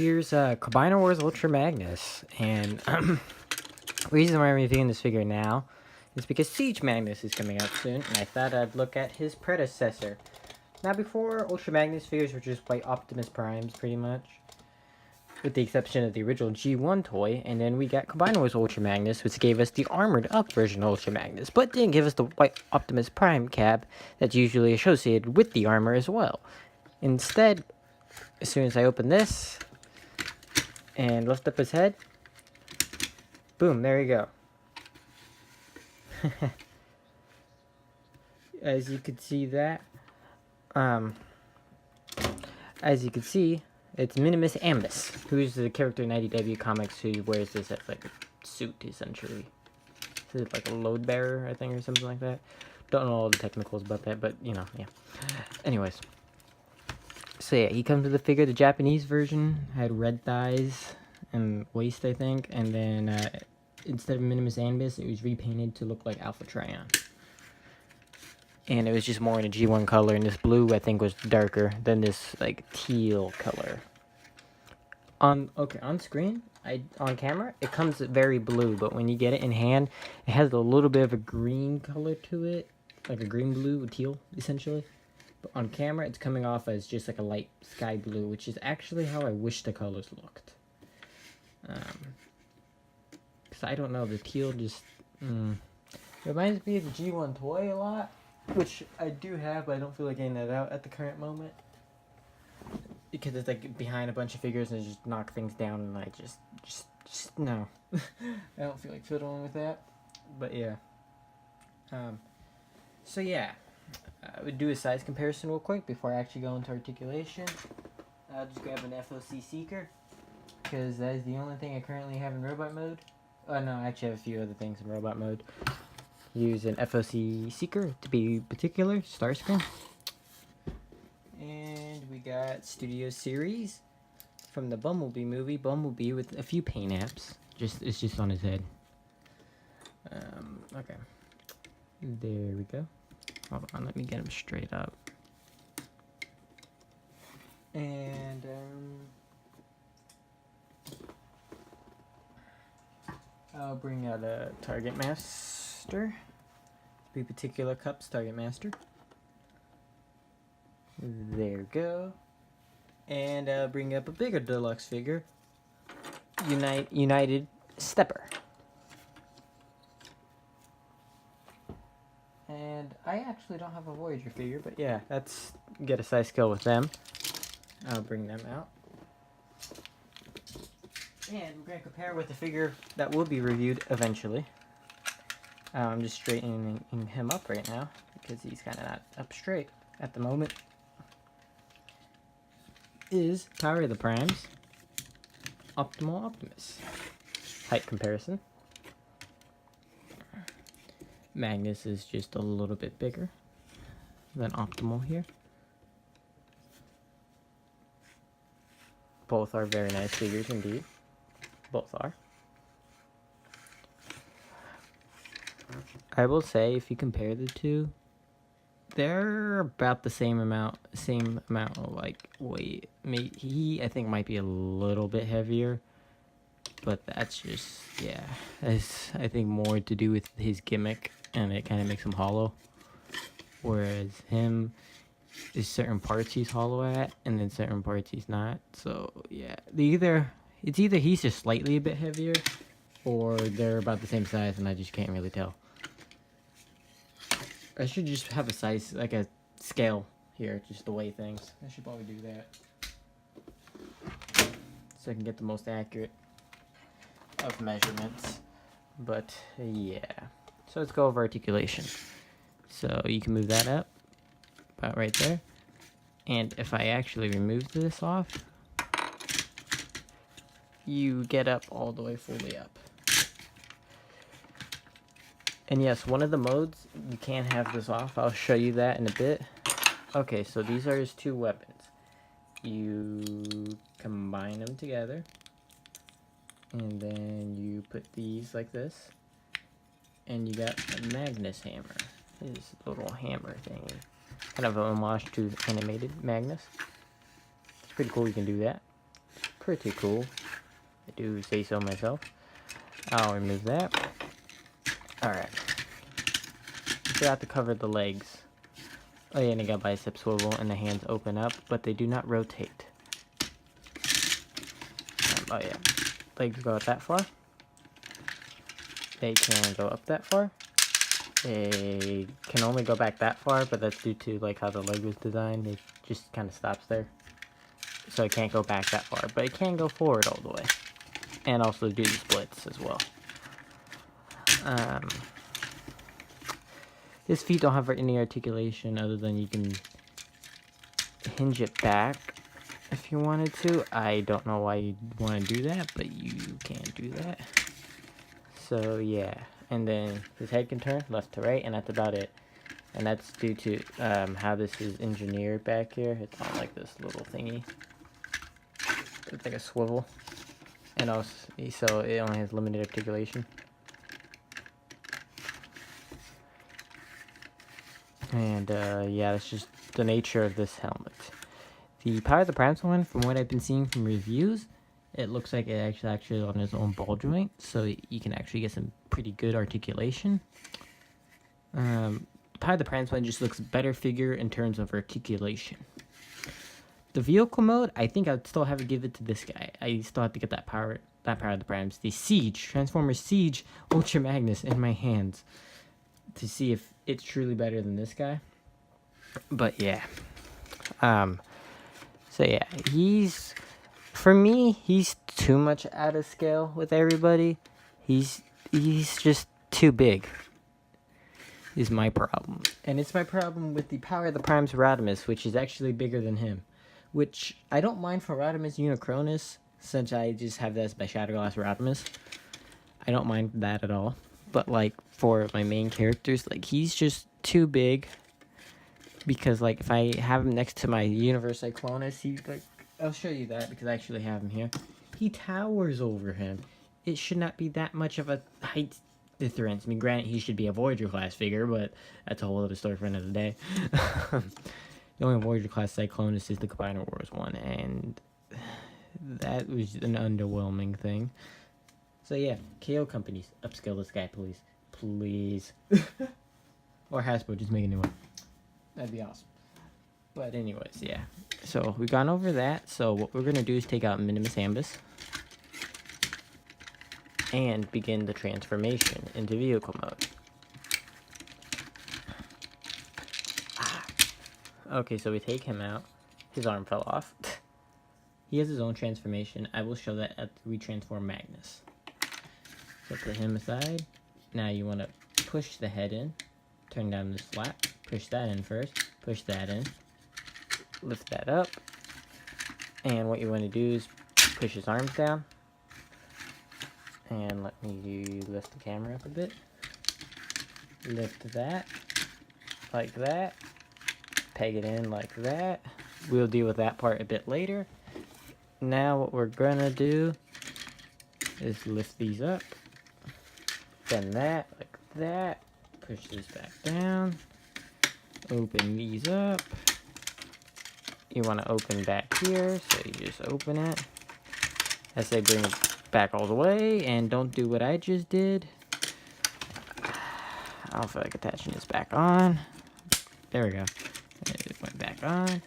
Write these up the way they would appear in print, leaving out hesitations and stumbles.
here's Combiner Wars Ultra Magnus, and the reason why I'm reviewing this figure now is because Siege Magnus is coming out soon, and I thought I'd look at his predecessor. Now, before, Ultra Magnus figures were just white Optimus Primes, pretty much, with the exception of the original G1 toy, and then we got Combiner Wars Ultra Magnus, which gave us the armored up version of Ultra Magnus, but didn't give us the white Optimus Prime cab that's usually associated with the armor as well. Instead, as soon as I open this and lift up his head, boom, there you go. As you can see that, as you can see, it's Minimus Ambus, who's the character in IDW Comics who wears this as like a suit, essentially. Is it like a load bearer, I think, or something like that? Don't know all the technicals about that, but, you know, yeah. Anyways. So yeah, he comes with the figure. The Japanese version had red thighs and waist, I think, and then instead of Minimus Ambus, it was repainted to look like Alpha Trion. And it was just more in a G1 color, and this blue, I think, was darker than this, like, teal color. On screen, on camera, it comes very blue, but when you get it in hand, it has a little bit of a green color to it, like a green-blue, teal, essentially. But on camera, it's coming off as just like a light sky blue, which is actually how I wish the colors looked. Because I don't know, the teal just... reminds me of the G1 toy a lot, which I do have, but I don't feel like getting that out at the current moment. Because it's like behind a bunch of figures and just knock things down, and I just no. I don't feel like fiddling with that. But yeah. So yeah. I would do a size comparison real quick before I actually go into articulation. I'll just grab an FOC Seeker, because that is the only thing I currently have in robot mode. Oh no, I actually have a few other things in robot mode. Use an FOC Seeker to be particular, Starscream. And we got Studio Series from the Bumblebee movie, Bumblebee with a few paint apps. It's just on his head. Okay. There we go. Hold on, let me get him straight up. And, I'll bring out a Target Master. To be particular, Cups Target Master. There we go. And I'll bring up a bigger deluxe figure. United Stepper. And I actually don't have a Voyager figure, but yeah, get a size scale with them. I'll bring them out. And we're going to compare with the figure that will be reviewed eventually. I'm just straightening him up right now, because he's kind of not up straight at the moment. Is Power of the Primes, Optimal Optimus. Height comparison. Magnus is just a little bit bigger than Optimal here. Both are very nice figures indeed. Both are. I will say, if you compare the two, they're about the same amount of like weight. He, I think, might be a little bit heavier, but that's just, yeah, that's, I think, more to do with his gimmick, and it kind of makes him hollow. Whereas him, is certain parts he's hollow at, and then certain parts he's not. So yeah, it's either he's just slightly a bit heavier, or they're about the same size, and I just can't really tell. I should just have a size, like a scale here, just to weigh things. I should probably do that, so I can get the most accurate of measurements. But yeah, so let's go over articulation. So you can move that up about right there, and if I actually remove this off, you get up all the way fully up. And yes, one of the modes, you can have this off. I'll show you that in a bit. Okay, so these are his two weapons. You combine them together, and then you put these like this, and you got a Magnus hammer. His little hammer thingy. Kind of an homage to animated Magnus. It's pretty cool you can do that. pretty cool. I do say so myself. I'll remove that. Alright. Forgot to cover the legs. Oh yeah, and I got bicep swivel and the hands open up, but they do not rotate. Oh yeah. Legs go up that far. They can go up that far. They can only go back that far, but that's due to like how the leg was designed. It just kind of stops there. So it can't go back that far, but it can go forward all the way. And also do the splits as well. His feet don't have any articulation other than you can hinge it back if you wanted to. I don't know why you'd want to do that, but you can do that. So yeah, and then his head can turn left to right, and that's about it. And that's due to how this is engineered back here. It's on like this little thingy. It's like a swivel. And also, so it only has limited articulation. And yeah, that's just the nature of this helmet. The Power of the Primes one, from what I've been seeing from reviews, it looks like it actually on his own ball joint, so you can actually get some pretty good articulation. Power of the Primes one just looks better figure in terms of articulation. The vehicle mode, I think I'd still have to give it to this guy. I still have to get that power of the Primes. The Siege, Transformers Siege Ultra Magnus in my hands to see if it's truly better than this guy. But yeah. So yeah, for me, he's too much out of scale with everybody. He's just too big. Is my problem. And it's my problem with the Power of the Primes Rodimus, which is actually bigger than him. Which I don't mind for Rodimus Unicronus, since I just have that as my Shatterglass Rodimus. I don't mind that at all. But like for my main characters, like he's just too big. Because like if I have him next to my Universe Cyclonus, he like, I'll show you that because I actually have him here. He towers over him. It should not be that much of a height difference. I mean, granted, he should be a Voyager class figure, but that's a whole other story for another day. The only Voyager class Cyclonus is the Combiner Wars one, and that was an underwhelming thing. So yeah, KO companies, upscale this guy, please. Please. Or Hasbro, just make a new one. That'd be awesome. But anyways, yeah. So we've gone over that. So what we're going to do is take out Minimus Ambus and begin the transformation into vehicle mode. Okay, so we take him out. His arm fell off. He has his own transformation. I will show that at we transform Magnus. So put him aside. Now you want to push the head in. Turn down the slap. Push that in first. Push that in. Lift that up. And what you want to do is push his arms down. And let me lift the camera up a bit. Lift that. Like that. Peg it in like that. We'll deal with that part a bit later. Now what we're gonna do is lift these up. Bend that like that. Push this back down. Open these up. You want to open back here, so you just open it. I say bring it back all the way, and don't do what I just did. I don't feel like attaching this back on. There we go. It went back on.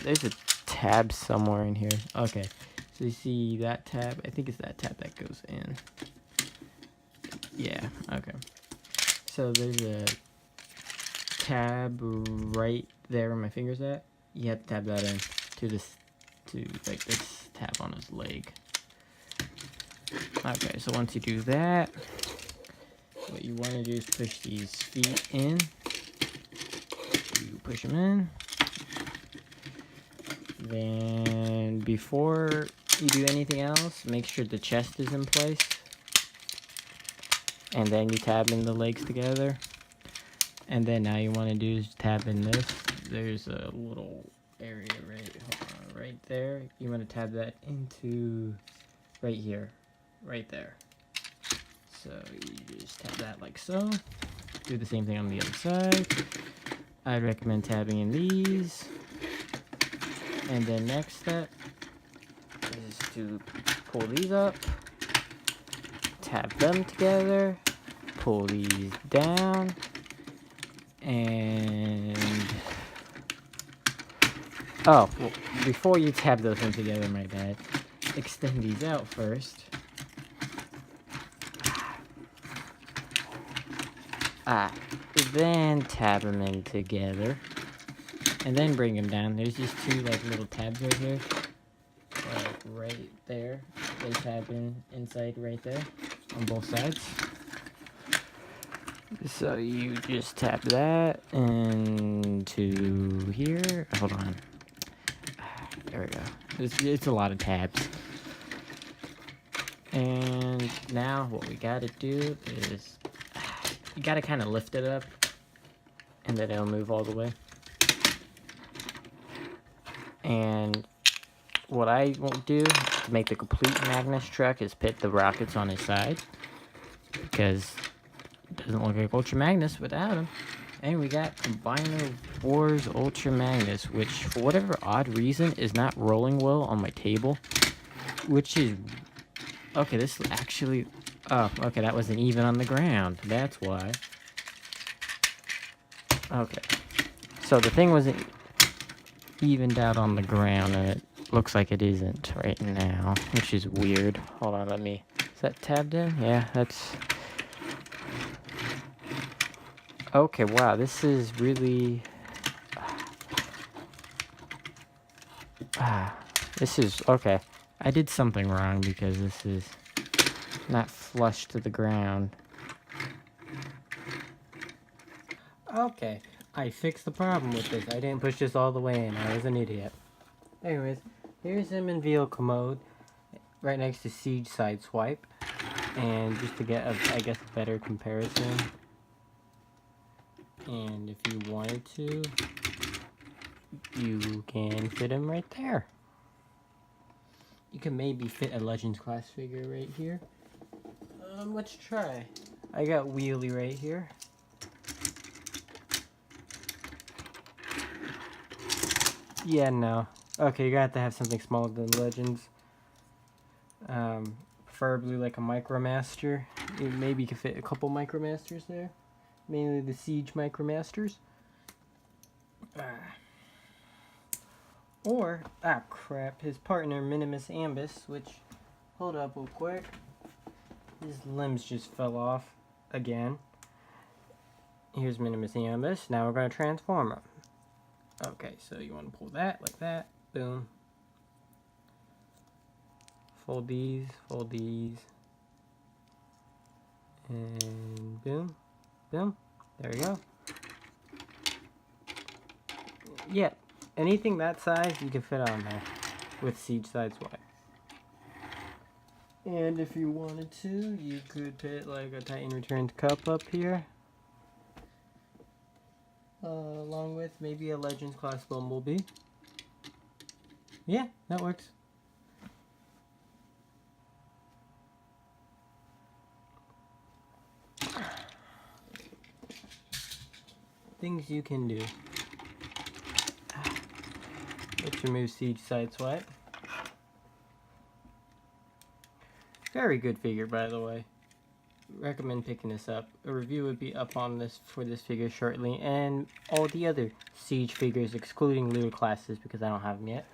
There's a tab somewhere in here. Okay, so you see that tab? I think it's that tab that goes in. Yeah, okay. So there's a tab right there where my finger's at. You have to tab that in to like this tab on his leg. Okay, so once you do that, what you want to do is push these feet in. You push them in. Then before you do anything else, make sure the chest is in place. And then you tab in the legs together. And then now you want to do is tab in this. There's a little area right there. You want to tab that into right here. Right there. So you just tab that like so. Do the same thing on the other side. I'd recommend tabbing in these. And then next step, is to pull these up, tab them together, pull these down, and oh, well, before you tab those in together, my bad, extend these out first. Then tab them in together, and then bring them down. There's just two like little tabs right here, like right there. They tab in inside right there on both sides. So you just tap that into here. Hold on. There we go. It's a lot of tabs. And now what we gotta do is you gotta kind of lift it up, and then it'll move all the way. And what I won't do to make the complete Magnus truck is put the rockets on his side, because it doesn't look like Ultra Magnus without him. And we got Combiner Wars Ultra Magnus, which for whatever odd reason is not rolling well on my table, which is okay. This actually, oh, okay, that wasn't even on the ground. That's why. Okay, so the thing wasn't evened out on the ground, and it looks like it isn't right now, which is weird. Hold on, let me. Is that tabbed in? Yeah, that's. Okay, wow, this is really. This is okay. I did something wrong because this is not flush to the ground. Okay, I fixed the problem with this. I didn't push this all the way in. I was an idiot. Anyways, here's him in vehicle mode, right next to Siege Sideswipe. And just to get, I guess, a better comparison. And if you wanted to, you can fit him right there. You can maybe fit a Legends class figure right here. Let's try. I got Wheelie right here. Yeah, no. Okay, you're gonna have to have something smaller than Legends. Preferably like a Micromaster. Maybe you could fit a couple Micromasters there. Mainly the Siege Micromasters. Or, crap, his partner Minimus Ambus, which, hold up real quick. His limbs just fell off again. Here's Minimus Ambus. Now we're going to transform him. Okay, so you want to pull that like that. Boom. Fold these. And boom. Boom. There we go. Yeah, anything that size you can fit on there with Siege Sideswipe. And if you wanted to, you could put like a Titan Returns cup up here. Along with maybe a Legends class Bumblebee. Yeah, that works. Things you can do. Let's remove Siege Sideswipe. Very good figure, by the way. Recommend picking this up. A review would be up on this for this figure shortly, and all the other Siege figures, excluding Leader classes, because I don't have them yet.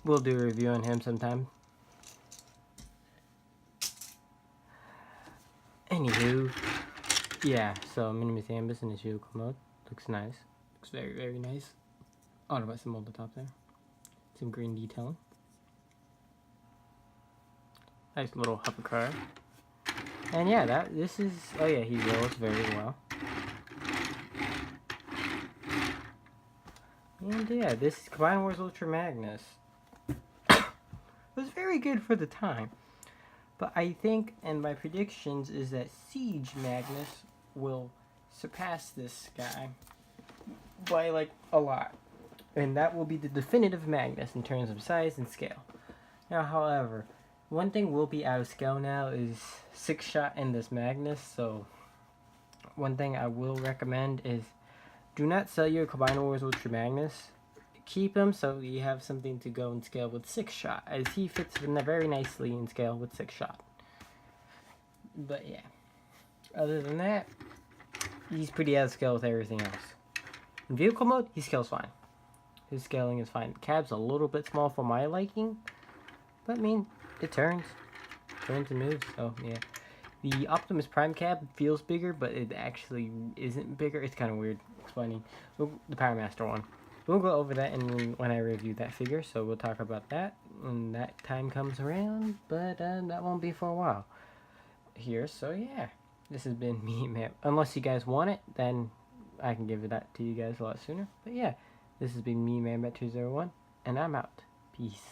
We'll do a review on him sometime. Anywho, yeah, so Minimus Ambus in his vehicle mode. Looks nice. Looks very, very nice. Autobot symbol at the top there. Some green detailing. Nice little hover car. And yeah, this is, oh yeah, he rolls very well. And yeah, this Combiner Wars Ultra Magnus was very good for the time. But I think, and my predictions, is that Siege Magnus will surpass this guy by like a lot. And that will be the definitive Magnus in terms of size and scale. Now, however, one thing will be out of scale now is 6-shot in this Magnus, so one thing I will recommend is do not sell your Combiner Wars Ultra Magnus. keep him so you have something to go and scale with 6-shot, as he fits very nicely in scale with 6-shot. But yeah, other than that, he's pretty out of scale with everything else. In vehicle mode, he scales fine. His scaling is fine. Cab's a little bit small for my liking, but I mean, it turns and moves, so yeah. The Optimus Prime cab feels bigger, but it actually isn't bigger. It's kind of weird explaining. The Power Master one. We'll go over that when I review that figure, so we'll talk about that when that time comes around, but that won't be for a while here, so yeah. This has been me, man. Unless you guys want it, then I can give that to you guys a lot sooner. But yeah, this has been me, ManBat201, and I'm out. Peace.